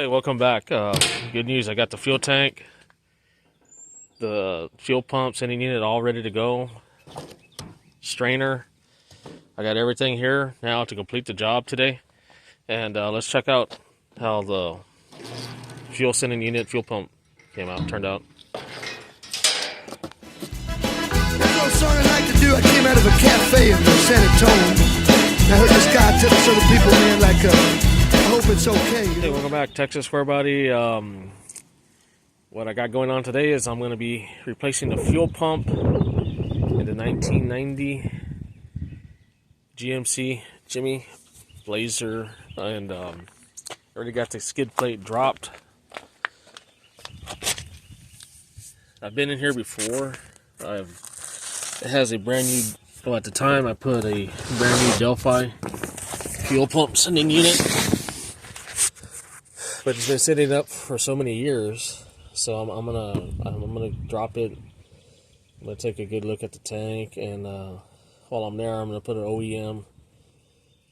Hey, welcome back. Good news, I got the fuel tank, the fuel pump, sending unit all ready to go, strainer. I got everything here now to complete the job today. And let's check out how the fuel sending unit, fuel pump turned out. There's a song I like to do. I came out of a cafe in San Antonio. I heard this guy tell some other people, man, like, I hope it's okay. Hey, welcome back, Texas Squarebody. What I got going on today is I'm going to be replacing the fuel pump in the 1990 GMC Jimmy Blazer, and already got the skid plate dropped. I've been in here before. It has a brand new, well, at the time I put a brand new Delphi fuel pump sending unit, but it's been sitting up for so many years. So I'm gonna drop it. I'm gonna take a good look at the tank, and while I'm there, I'm gonna put an OEM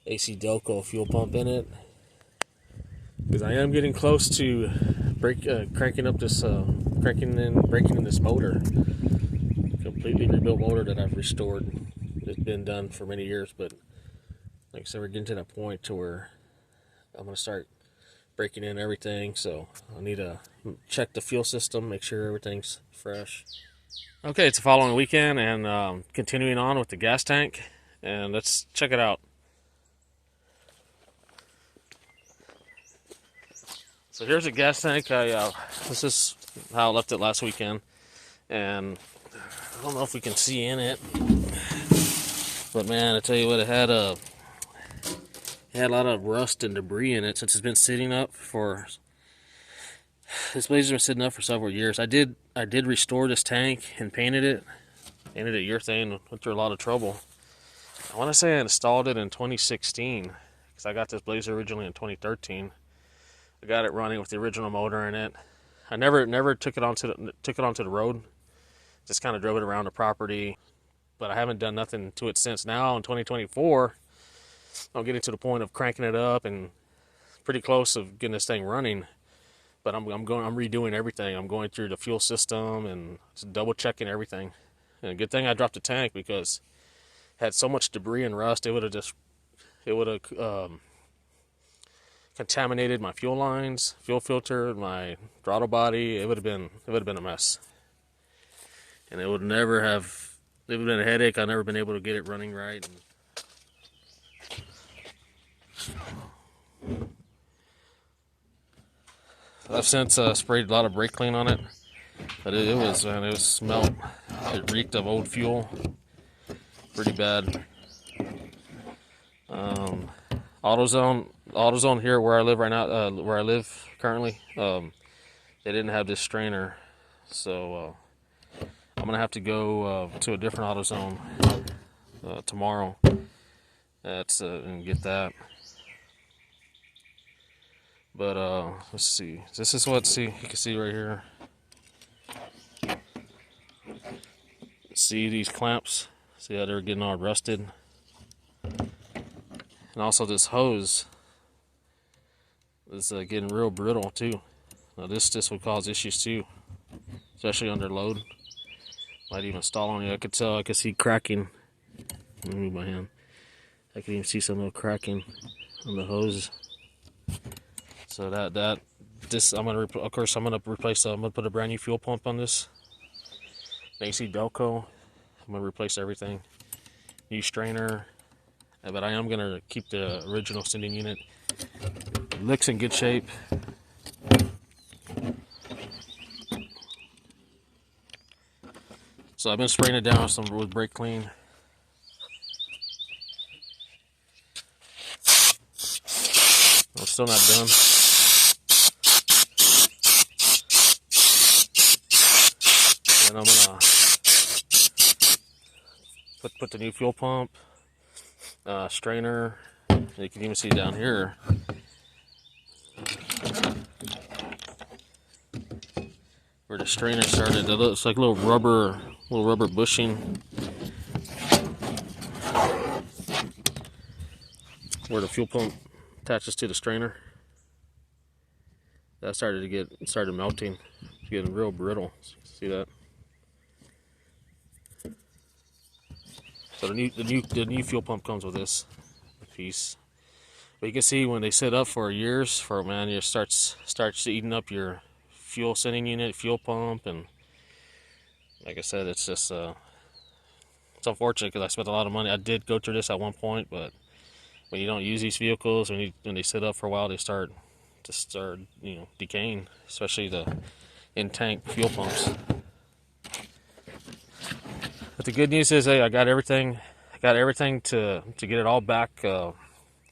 AC Delco fuel pump in it, because I am getting close to breaking in this motor. Completely rebuilt motor that I've restored. It's been done for many years, but like I said, we're getting to that point to where I'm gonna start breaking in everything. So I need to check the fuel system, make sure everything's fresh. Okay, it's the following weekend, and continuing on with the gas tank, and let's check it out. So here's a gas tank. This is how I left it last weekend, and I don't know if we can see in it, but man, I tell you what, it had a lot of rust and debris in it since it's been sitting up for. This blazer's been sitting up for several years. I did restore this tank and painted it urethane. Went through a lot of trouble. I want to say I installed it in 2016 because I got this blazer originally in 2013. I got it running with the original motor in it. I never took it onto the road. Just kind of drove it around the property, but I haven't done nothing to it since. Now in 2024, I'm getting to the point of cranking it up and pretty close of getting this thing running. But I'm redoing everything. I'm going through the fuel system and just double checking everything. And a good thing I dropped the tank, because it had so much debris and rust. It would have contaminated my fuel lines, fuel filter, my throttle body. It would have been a mess. And it would have been a headache. I've never been able to get it running right. I've since sprayed a lot of brake clean on it, but it was smelt. It reeked of old fuel, pretty bad. AutoZone here where I live right now, where I live currently, they didn't have this strainer, so I'm gonna have to go to a different AutoZone tomorrow. And get that. But let's see. This is what you can see right here. See these clamps? See how they're getting all rusted? And also this hose is getting real brittle too. Now this would cause issues too, especially under load. Might even stall on you. I could see cracking. Let me move my hand. I can even see some little cracking on the hose. So I'm gonna put a brand new fuel pump on this. AC Delco. I'm gonna replace everything. New strainer. But I am gonna keep the original sending unit. It looks in good shape. So I've been spraying it down with brake clean. I'm still not done. And I'm gonna put the new fuel pump, strainer. You can even see down here where the strainer started. It looks like little rubber bushing where the fuel pump attaches to the strainer. that started melting, it's getting real brittle. See that? So the new fuel pump comes with this piece. But you can see when they sit up for years, it starts eating up your fuel sending unit, fuel pump, and like I said, it's just it's unfortunate because I spent a lot of money. I did go through this at one point, but when you don't use these vehicles, when they sit up for a while, they start decaying, especially the in-tank fuel pumps. But the good news is, hey, I got everything to get it all back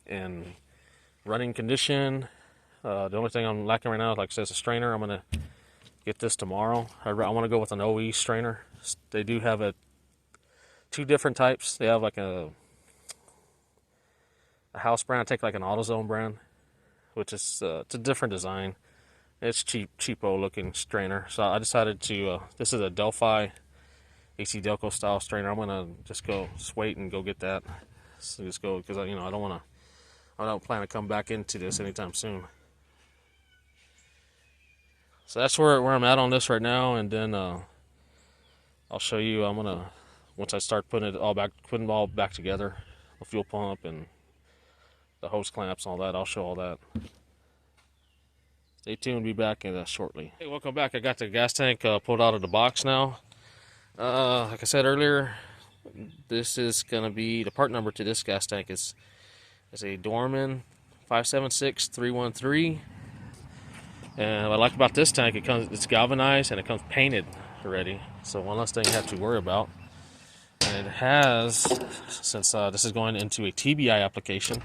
in running condition. The only thing I'm lacking right now, like I said, is a strainer. I'm gonna get this tomorrow. I want to go with an OE strainer. They do have two different types. They have like a house brand. I take like an AutoZone brand, which is it's a different design. It's cheapo looking strainer. So I decided to. This is a Delphi AC Delco style strainer. I'm gonna just go wait and go get that. So just go because I don't plan to come back into this anytime soon. So that's where I'm at on this right now, and then I'll show you. Once I start putting it all back together, the fuel pump and the hose clamps and all that. I'll show all that. Stay tuned. Be back shortly. Hey, welcome back. I got the gas tank pulled out of the box now. Like I said earlier, this is gonna be the part number to this gas tank is a Dorman 576313. And what I like about this tank, it's galvanized and it comes painted already. So one less thing you have to worry about. And it has, since this is going into a TBI application,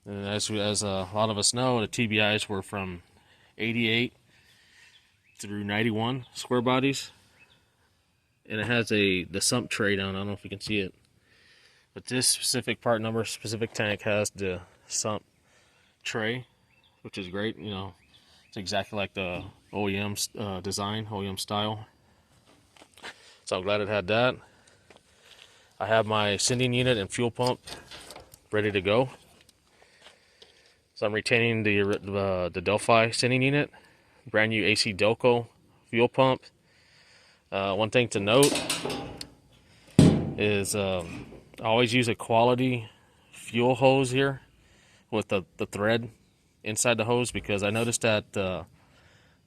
and as a lot of us know, the TBIs were from 88 through 91 square bodies, and it has the sump tray down. I don't know if you can see it, but this specific part number, specific tank has the sump tray, which is great. It's exactly like the OEM design, OEM style. So I'm glad it had that. I have my sending unit and fuel pump ready to go. So I'm retaining the Delphi sending unit, brand new AC Delco fuel pump. One thing to note is I always use a quality fuel hose here with the thread inside the hose, because I noticed that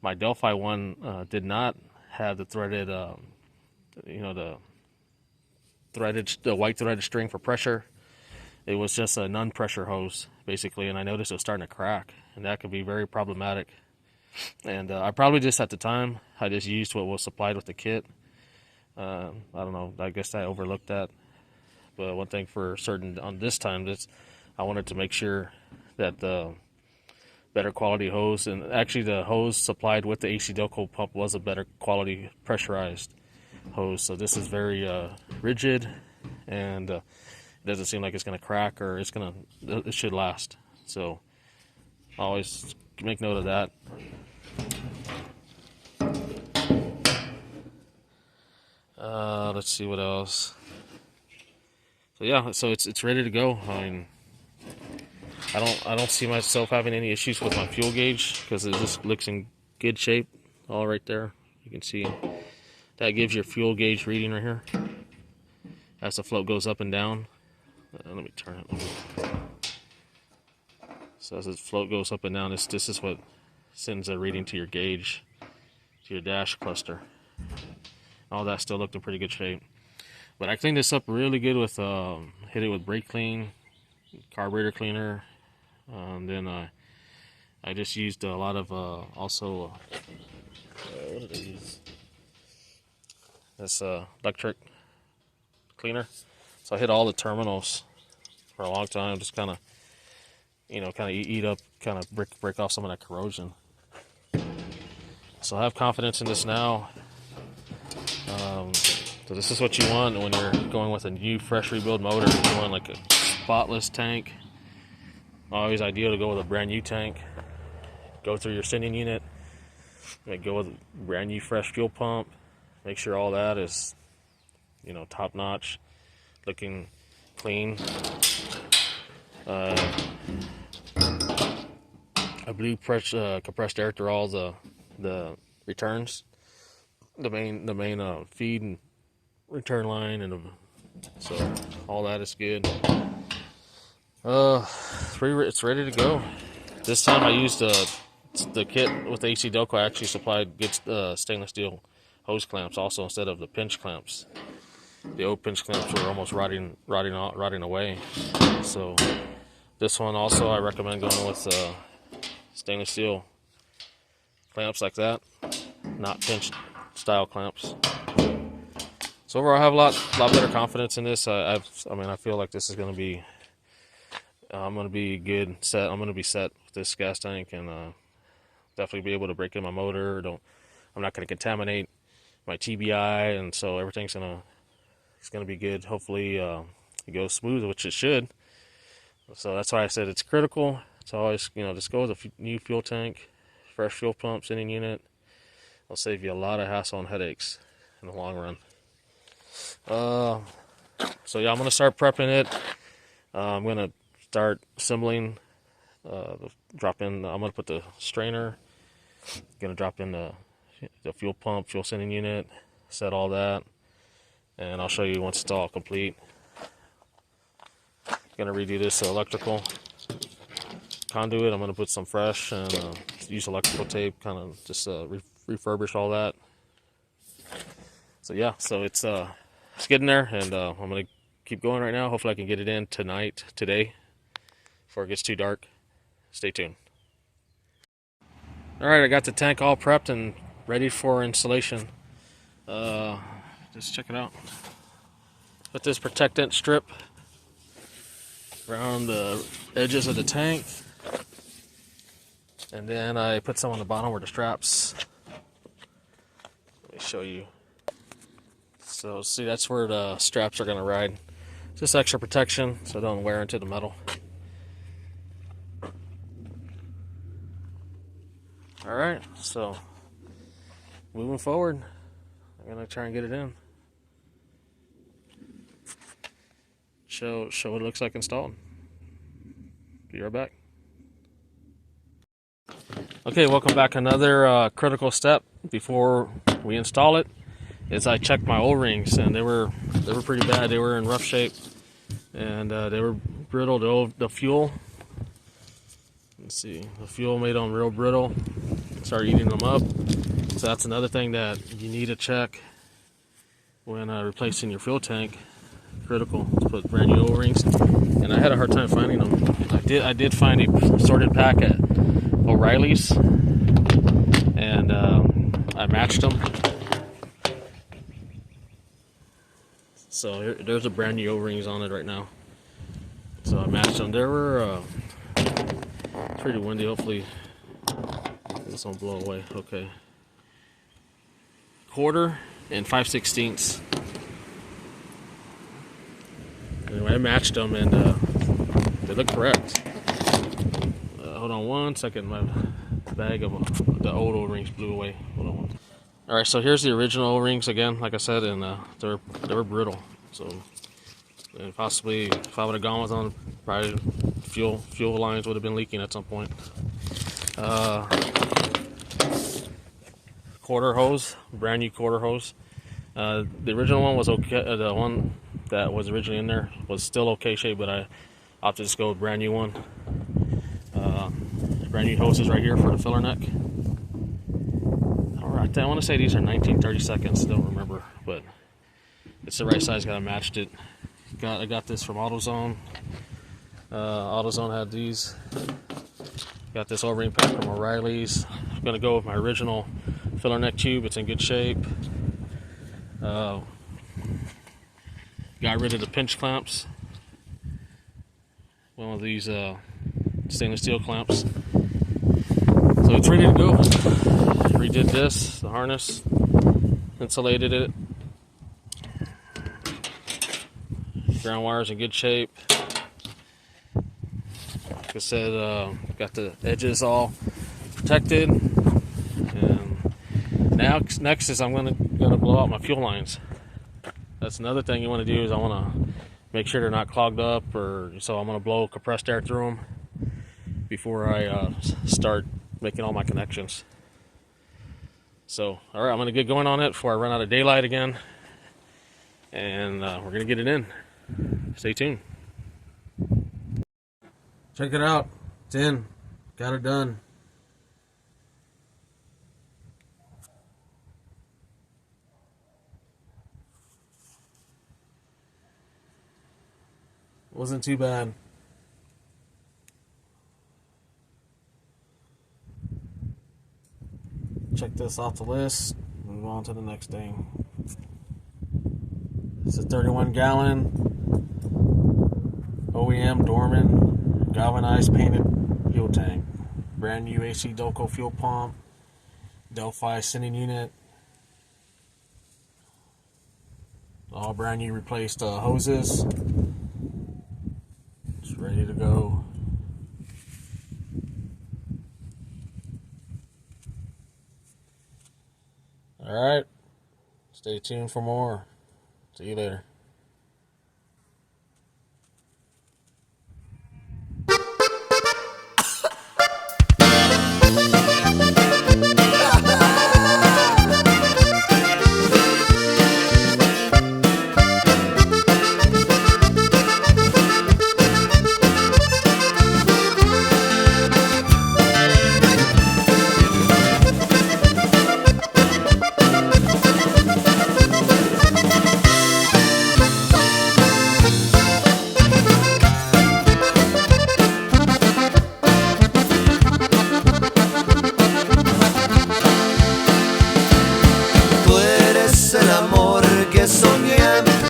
my Delphi one did not have the threaded, the white threaded string for pressure. It was just a non-pressure hose, basically, and I noticed it was starting to crack, and that could be very problematic. And I probably just, at the time, I just used what was supplied with the kit. I don't know, I guess I overlooked that. But one thing for certain on this time, I wanted to make sure that the better quality hose, and actually the hose supplied with the AC Delco pump was a better quality pressurized hose. So this is very rigid, and it doesn't seem like it's going to crack, or it should last. So always make note of that. Let's see what else. So yeah, so it's ready to go. I mean, I don't see myself having any issues with my fuel gauge, because it just looks in good shape. All right there, you can see that gives your fuel gauge reading right here as the float goes up and down. Let me turn it. So as the float goes up and down, this is what sends a reading to your gauge, to your dash cluster. All that still looked in pretty good shape. But I cleaned this up really good with, hit it with brake clean, carburetor cleaner. Then I just used a lot of, also, what did I use? This electric cleaner. So I hit all the terminals for a long time, just kind of, eat up, kind of break off some of that corrosion. So I have confidence in this now. So this is what you want when you're going with a new fresh rebuild motor. You want like a spotless tank. Always ideal to go with a brand new tank. Go through your sending unit. Go with a brand new fresh fuel pump. Make sure all that is, top notch, looking clean. I blew compressed air through all the returns, the main feed and return line, and so all that is good. It's ready to go. This time I used the kit with the AC Delco. I actually supplied good stainless steel hose clamps also instead of the pinch clamps. The old pinch clamps were almost rotting away. So this one also I recommend going with stainless steel clamps like that, not pinch style clamps. So overall, I have a lot better confidence in this. I feel like this is going to be. I'm going to be good set. I'm going to be set with this gas tank, and definitely be able to break in my motor. I'm not going to contaminate my TBI, and so everything's going to be good. Hopefully, it goes smooth, which it should. So that's why I said it's critical. It's always, just go with a new fuel tank, fresh fuel pump, sending unit. It'll save you a lot of hassle and headaches in the long run. So yeah, I'm going to start prepping it. I'm going to start assembling. I'm going to put the strainer. Going to drop in the fuel pump, fuel sending unit, set all that, and I'll show you once it's all complete. Going to redo this electrical conduit. I'm going to put some fresh and use electrical tape, kind of just refurbish all that. So yeah, so it's getting there, and I'm going to keep going right now. Hopefully I can get it in today, before it gets too dark. Stay tuned. Alright, I got the tank all prepped and ready for installation. Just check it out. Put this protectant strip around the edges of the tank, and then I put some on the bottom where the straps. Let me show you. So see, that's where the straps are going to ride. Just extra protection so it don't wear into the metal. Alright, so moving forward, I'm going to try and get it in. Show what it looks like installed. Be right back. Okay, welcome back. Another critical step before we install it is I checked my O-rings, and they were pretty bad. They were in rough shape, and they were brittle. The fuel, let's see, the fuel made them real brittle. Started eating them up. So that's another thing that you need to check when replacing your fuel tank. Critical to put brand new O-rings, and I had a hard time finding them. I did find a sorted pack at O'Reilly's, and I matched them. So there's a brand new O-rings on it right now. So I matched them. They were pretty windy. Hopefully this won't blow away. Okay. 1/4 and 5/16. Anyway, I matched them, and they look correct. Hold on one second. My bag of the old O-rings blew away. Hold on. All right, so here's the original O-rings again, like I said, and they were brittle. So, and possibly if I would have gone with them, probably fuel lines would have been leaking at some point. Quarter hose, brand new quarter hose. The original one was okay. The one that was originally in there was still okay shape, but I opted to just go with brand new one. Brand new hoses right here for the filler neck. Alright, I want to say these are 19/32. Don't remember, but it's the right size. Got matched it. I got this from AutoZone. AutoZone had these. Got this O-ring pack from O'Reilly's. I'm gonna go with my original filler neck tube. It's in good shape. Got rid of the pinch clamps. One of these stainless steel clamps. So it's ready to go. Redid this, the harness, insulated it. Ground wires in good shape. Like I said, got the edges all protected. And now next is I'm gonna blow out my fuel lines. That's another thing you want to do, is I want to make sure they're not clogged up, so I'm going to blow compressed air through them. before I start making all my connections. So, all right, I'm going to get going on it before I run out of daylight again. And we're going to get it in. Stay tuned. Check it out. It's in. Got it done. Wasn't too bad. Check this off the list. Move on to the next thing. It's a 31-gallon OEM Dorman galvanized painted fuel tank. Brand new AC Doco fuel pump. Delphi sending unit. All brand new replaced hoses. It's ready to go. Alright. Stay tuned for more. See you later.